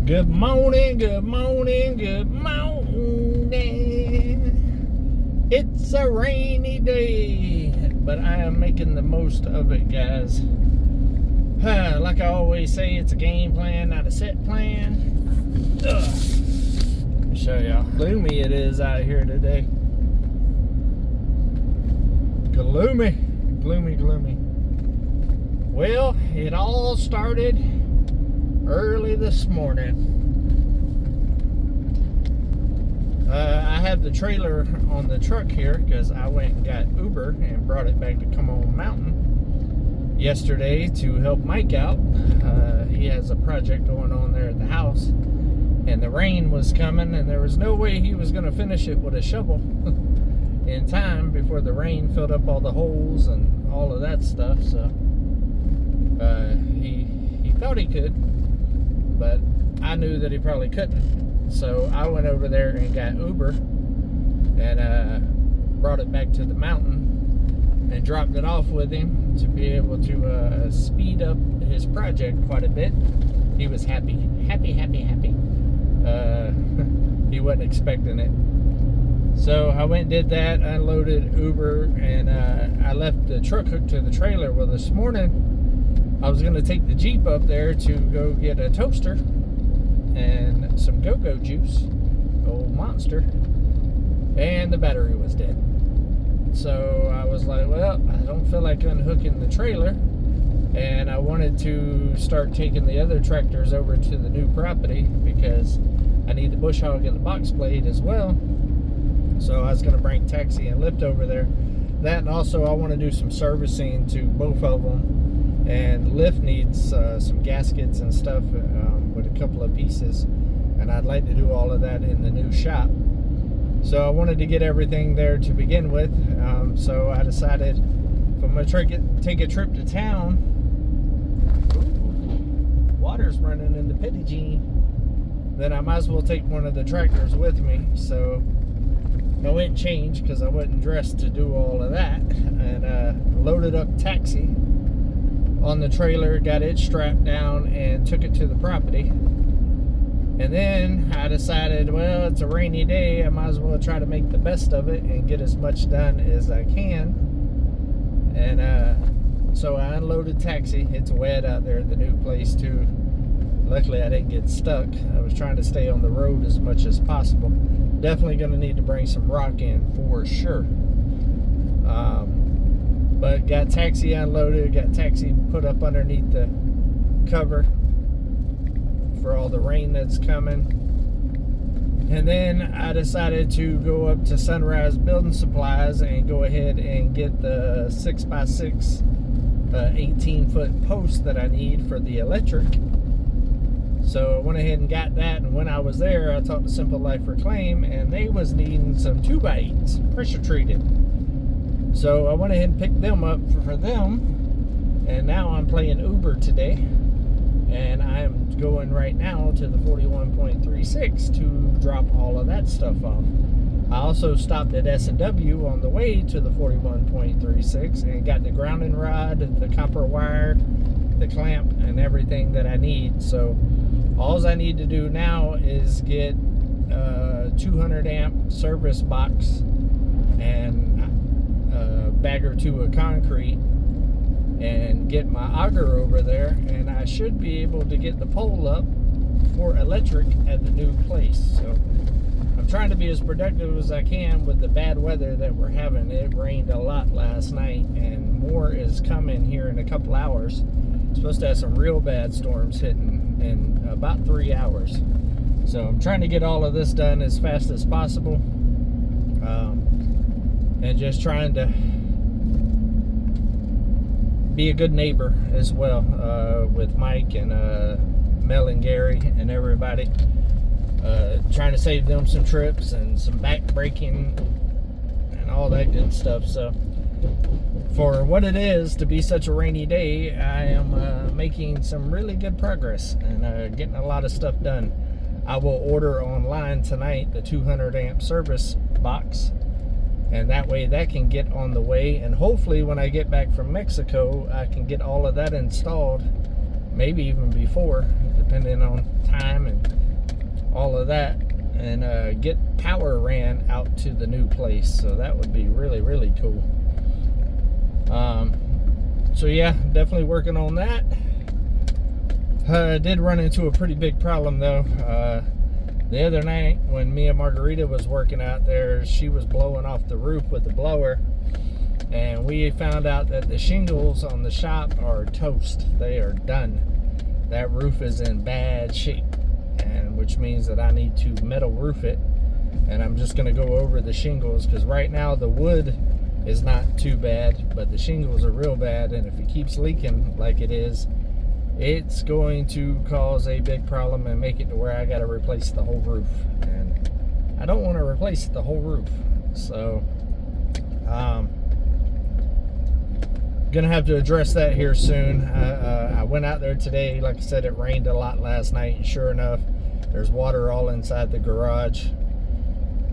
Good morning, good morning, good morning. It's a rainy day, but I am making the most of it, guys. Like I always say, it's a game plan, not a set plan. Let me show y'all. Gloomy it is out here today. Gloomy, gloomy, gloomy. Well, it all started early this morning. I have the trailer on the truck here because I went and got Uber and brought it back to Come On Mountain yesterday to help Mike out. He has a project going on there at the house, and the rain was coming, and there was no way he was going to finish it with a shovel in time before the rain filled up all the holes and all of that stuff. So he thought he could, but I knew that he probably couldn't. So I went over there and got Uber and brought it back to the mountain and dropped it off with him to be able to speed up his project quite a bit. He was happy. He wasn't expecting it. So I went and did that, unloaded Uber, and I left the truck hooked to the trailer. Well, this morning I was going to take the Jeep up there to go get a toaster and some go-go juice, old Monster, and the battery was dead. So I was like, well, I don't feel like unhooking the trailer, and I wanted to start taking the other tractors over to the new property because I need the bush hog and the box blade as well. So I was going to bring taxi and lift over there. That, and also I want to do some servicing to both of them. And lift needs some gaskets and stuff with a couple of pieces, and I'd like to do all of that in the new shop. So I wanted to get everything there to begin with. So I decided if I'm going to take a trip to town. Ooh, water's running in the Petty Jean. Then I might as well take one of the tractors with me. So I went and changed because I wasn't dressed to do all of that, and loaded up taxi on the trailer, got it strapped down, and took it to the property. And then I decided, well, it's a rainy day, I might as well try to make the best of it and get as much done as I can. And so I unloaded taxi. It's wet out there at the new place too. Luckily I didn't get stuck. I was trying to stay on the road as much as possible. Definitely going to need to bring some rock in for sure. But got taxi unloaded, got taxi put up underneath the cover for all the rain that's coming. And then I decided to go up to Sunrise Building Supplies and go ahead and get the 6x6 18-foot post that I need for the electric. So I went ahead and got that, and when I was there, I talked to Simple Life Reclaim, and they was needing some 2x8s, pressure treated. So I went ahead and picked them up for them, and now I'm playing Uber today, and I'm going right now to the 41.36 to drop all of that stuff off. I also stopped at S&W on the way to the 41.36 and got the grounding rod, the copper wire, the clamp, and everything that I need. So all I need to do now is get a 200 amp service box and a bag or two of concrete and get my auger over there, and I should be able to get the pole up for electric at the new place. So I'm trying to be as productive as I can with the bad weather that we're having. It rained a lot last night, and more is coming here in a couple hours. Supposed to have some real bad storms hitting in about 3 hours. So I'm trying to get all of this done as fast as possible, and just trying to be a good neighbor as well with Mike and Mel and Gary and everybody. Trying to save them some trips and some back breaking and all that good stuff. So for what it is to be such a rainy day, I am making some really good progress and getting a lot of stuff done. I will order online tonight the 200 amp service box, and that way that can get on the way, and hopefully when I get back from Mexico I can get all of that installed, maybe even before, depending on time and all of that, and get power ran out to the new place. So that would be really, really cool. So yeah, definitely working on that. I did run into a pretty big problem though. The other night when me and Margarita was working out there, she was blowing off the roof with the blower, and we found out that the shingles on the shop are toast. They are done. That roof is in bad shape, and which means that I need to metal roof it. And I'm just gonna go over the shingles, because right now the wood is not too bad, but the shingles are real bad, and if it keeps leaking like it is, it's going to cause a big problem and make it to where I got to replace the whole roof, and I don't want to replace the whole roof. So gonna have to address that here soon. I went out there today. Like I said, it rained a lot last night, and sure enough, there's water all inside the garage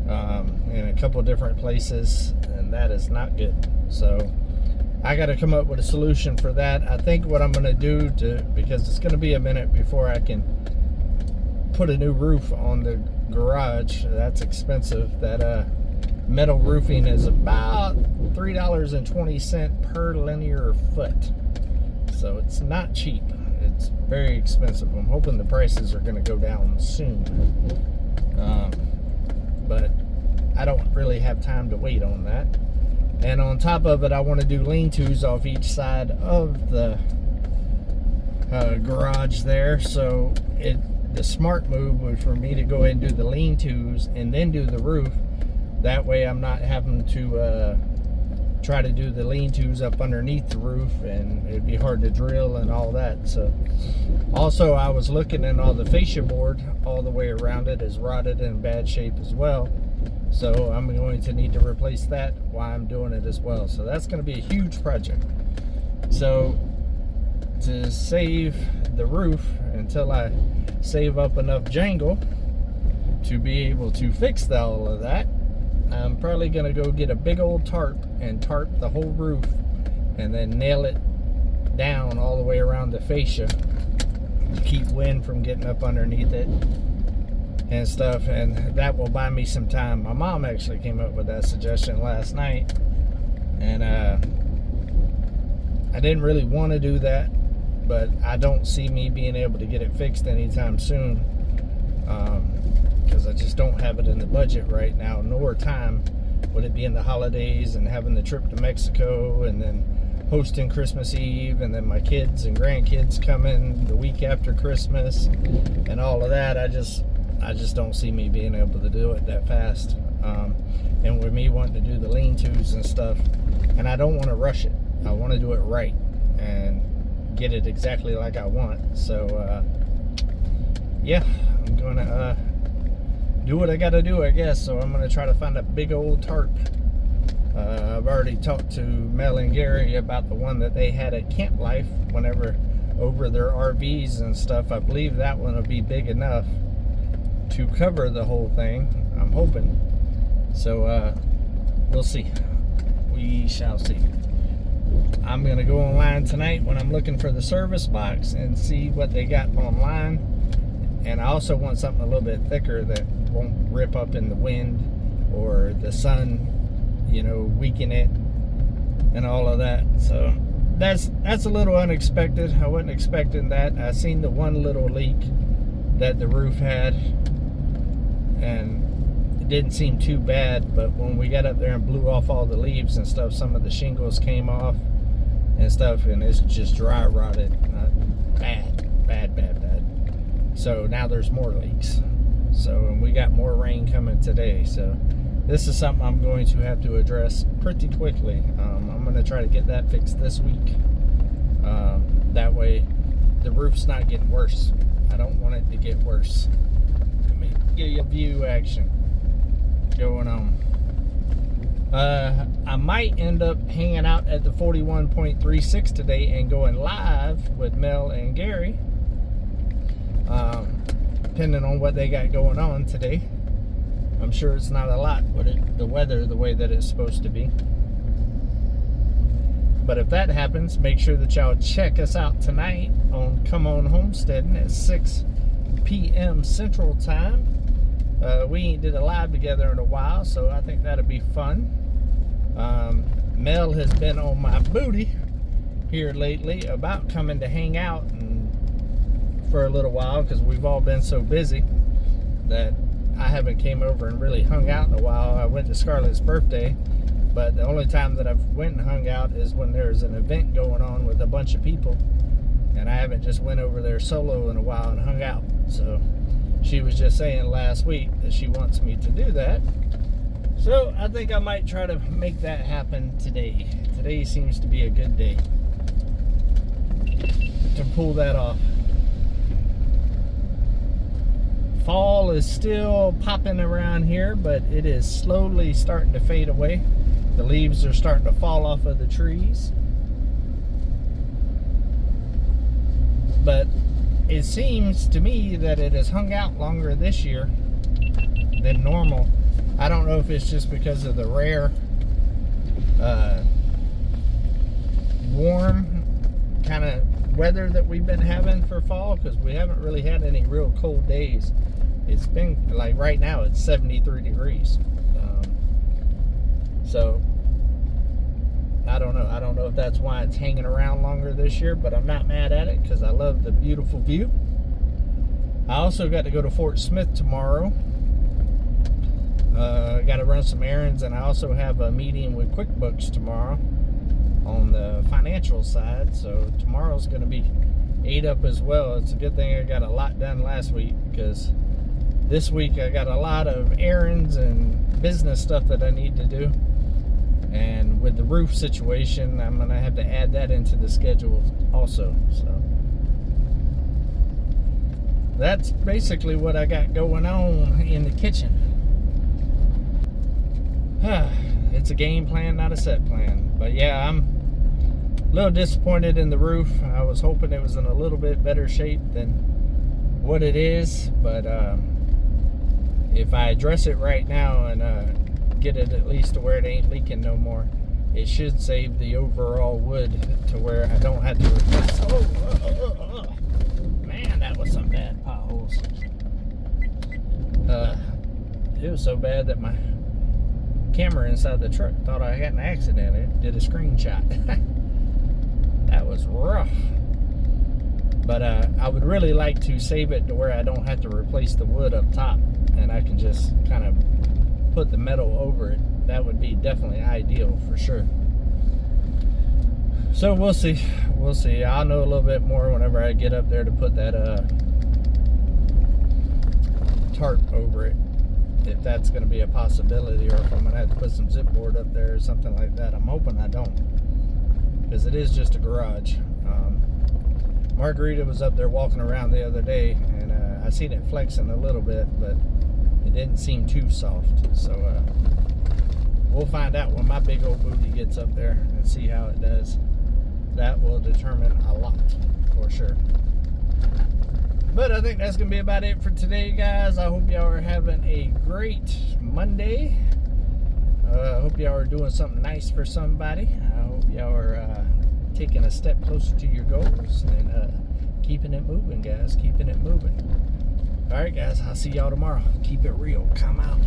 in a couple different places, and that is not good. So I got to come up with a solution for that. I think what I'm going to do, because it's going to be a minute before I can put a new roof on the garage. That's expensive. That metal roofing is about $3.20 per linear foot. So it's not cheap. It's very expensive. I'm hoping the prices are going to go down soon. But I don't really have time to wait on that. And on top of it, I want to do lean-tos off each side of the garage there. So the smart move was for me to go ahead and do the lean-tos and then do the roof. That way I'm not having to try to do the lean-tos up underneath the roof, and it'd be hard to drill and all that. So also, I was looking, and all the fascia board all the way around it is rotted and in bad shape as well. So I'm going to need to replace that while I'm doing it as well. So that's going to be a huge project. So to save the roof until I save up enough jangle to be able to fix all of that, I'm probably going to go get a big old tarp and tarp the whole roof, and then nail it down all the way around the fascia to keep wind from getting up underneath it and stuff, and that will buy me some time. My mom actually came up with that suggestion last night, and I didn't really want to do that, but I don't see me being able to get it fixed anytime soon, because I just don't have it in the budget right now, nor time, with it being the holidays and having the trip to Mexico, and then hosting Christmas Eve, and then my kids and grandkids coming the week after Christmas and all of that. I just don't see me being able to do it that fast. And with me wanting to do the lean-tos and stuff, and I don't want to rush it. I want to do it right and get it exactly like I want. So yeah, I'm going to do what I got to do, I guess. So I'm going to try to find a big old tarp. I've already talked to Mel and Gary about the one that they had at Camp Life whenever over their RVs and stuff. I believe that one will be big enough to cover the whole thing, I'm hoping. So we'll see. We shall see. I'm gonna go online tonight when I'm looking for the service box and see what they got online. And I also want something a little bit thicker that won't rip up in the wind or the sun, you know, weaken it and all of that. So that's a little unexpected. I wasn't expecting that. I seen the one little leak that the roof had, and it didn't seem too bad, but when we got up there and blew off all the leaves and stuff, some of the shingles came off and stuff, and it's just dry rotted. Bad. So now there's more leaks. So, and we got more rain coming today, so this is something I'm going to have to address pretty quickly. I'm going to try to get that fixed this week. That way the roof's not getting worse. I don't want it to get worse. Let me give you a view action going on. I might end up hanging out at the 41.36 today and going live with Mel and Gary, depending on what they got going on today. I'm sure it's not a lot with the weather the way that it's supposed to be. But if that happens, make sure that y'all check us out tonight on Come On Homesteading at 6 p.m. Central Time. We ain't did a live together in a while, so I think that'll be fun. Mel has been on my booty here lately about coming to hang out for a little while, because we've all been so busy that I haven't came over and really hung out in a while. I went to Scarlett's birthday, but the only time that I've went and hung out is when there's an event going on with a bunch of people, and I haven't just went over there solo in a while and hung out. So she was just saying last week that she wants me to do that, so I think I might try to make that happen today. Today seems to be a good day to pull that off. Fall is still popping around here, but it is slowly starting to fade away. The leaves are starting to fall off of the trees. But it seems to me that it has hung out longer this year than normal. I don't know if it's just because of the rare warm kind of weather that we've been having for fall, because we haven't really had any real cold days. It's been like right now it's 73 degrees. So I don't know if that's why it's hanging around longer this year, but I'm not mad at it because I love the beautiful view. I also got to go to Fort Smith tomorrow. I got to run some errands, and I also have a meeting with QuickBooks tomorrow on the financial side. So tomorrow's going to be ate up as well. It's a good thing I got a lot done last week, because this week I got a lot of errands and business stuff that I need to do. And with the roof situation, I'm going to have to add that into the schedule also. So that's basically what I got going on in the kitchen. It's a game plan, not a set plan. But yeah, I'm a little disappointed in the roof. I was hoping it was in a little bit better shape than what it is. But if I address it right now and get it at least to where it ain't leaking no more, it should save the overall wood to where I don't have to replace. Man, that was some bad potholes. It was so bad that my camera inside the truck thought I had an accident. It did a screenshot. That was rough. But I would really like to save it to where I don't have to replace the wood up top, and I can just kind of put the metal over it. That would be definitely ideal for sure. So we'll see. I'll know a little bit more whenever I get up there to put that tarp over it, if that's going to be a possibility, or if I'm going to have to put some zip board up there or something like that. I'm hoping I don't, because it is just a garage. Margarita was up there walking around the other day, and I seen it flexing a little bit, but it didn't seem too soft. So we'll find out when my big old booty gets up there and see how it does. That will determine a lot for sure. But I think that's going to be about it for today, guys. I hope y'all are having a great Monday. I hope y'all are doing something nice for somebody. I hope y'all are taking a step closer to your goals and keeping it moving, guys. Keeping it moving. All right, guys. I'll see y'all tomorrow. Keep it real. Come out.